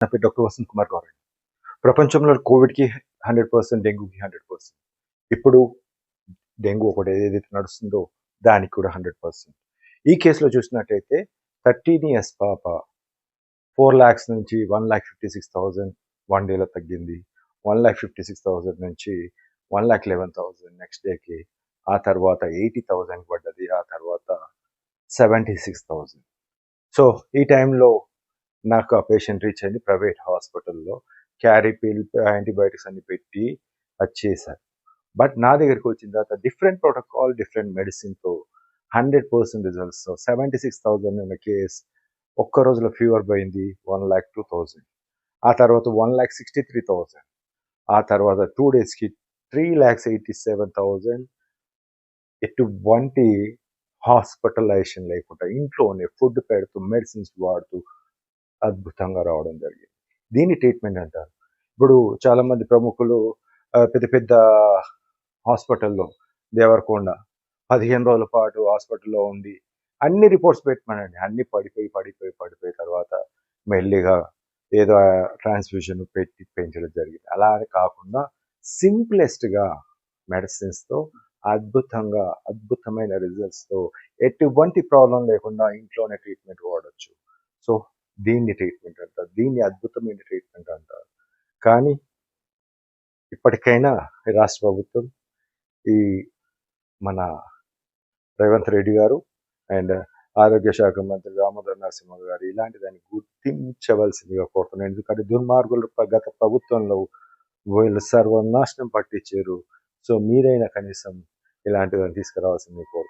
నా పేరు డాక్టర్ వసంత్ కుమార్ గౌడ్. ప్రపంచంలో కోవిడ్‌కి 100%, డెంగ్యూకి 100%. ఇప్పుడు డెంగ్యూ ఒకటి ఏదైతే నడుస్తుందో దానికి కూడా 100%. ఈ కేసులో చూసినట్టయితే 13 ఇయర్స్ పాప 4,00,000 నుంచి 1,56,000 వన్ డేలో తగ్గింది. 1,56,000 నుంచి 1,11,000 నెక్స్ట్ డేకి. ఆ తర్వాత 80,000 పడ్డది. ఆ తర్వాత 76,000. సో ఈ టైంలో నాకు ఆ పేషెంట్ రీచ్ అయింది ప్రైవేట్ హాస్పిటల్‌లో. క్యారీ పిల్, యాంటీబయాటిక్స్ అన్ని పెట్టి అది చేశారు. బట్ నా దగ్గరికి వచ్చిన తర్వాత డిఫరెంట్ ప్రోటోకాల్, డిఫరెంట్ మెడిసిన్‌తో 100% రిజల్ట్స్‌తో 76,000 ఉన్న కేస్ ఒక్క రోజులో ఫీవర్ పోయింది 1,02,000. ఆ తర్వాత 1,63,000. ఆ తర్వాత 2 డేస్‌కి 3,87,000. ఎటువంటి హాస్పిటలైజేషన్ లేకుండా ఇంట్లోనే ఫుడ్ పెడుతూ, మెడిసిన్స్ వాడుతూ అద్భుతంగా రావడం జరిగింది. దీన్ని ట్రీట్మెంట్ అంటారు. ఇప్పుడు చాలామంది ప్రముఖులు పెద్ద పెద్ద హాస్పిటల్‌లో దేవరకొండ 15 రోజుల పాటు హాస్పిటల్‌లో ఉండి అన్ని రిపోర్ట్స్ పెట్టమనండి. అన్నీ పడిపోయి తర్వాత మెల్లిగా ఏదో ట్రాన్స్‌ఫ్యూషన్ పెట్టి పెంచడం జరిగింది. అలా అని కాకుండా సింప్లెస్ట్‌గా మెడిసిన్స్‌తో అద్భుతమైన రిజల్ట్స్‌తో ఎటువంటి ప్రాబ్లమ్ లేకుండా ఇంట్లోనే ట్రీట్మెంట్ వాడొచ్చు. సో దీన్ని ట్రీట్మెంట్ అంటారు. దీన్ని అద్భుతమైన ట్రీట్మెంట్ అంటారు. కానీ ఇప్పటికైనా ఈ రాష్ట్ర ప్రభుత్వం, ఈ మన రేవంత్ రెడ్డి గారు అండ్ ఆరోగ్య శాఖ మంత్రి దామోదర్ నరసింహ గారు ఇలాంటి దాన్ని గుర్తించవలసిందిగా కోరుతున్నాను. ఎందుకంటే దుర్మార్గులు గత ప్రభుత్వంలో వీళ్ళు సర్వనాశనం పట్టించారు. సో మీరైనా కనీసం ఇలాంటిదని తీసుకురావాల్సిందిగా కోరుతున్నాను.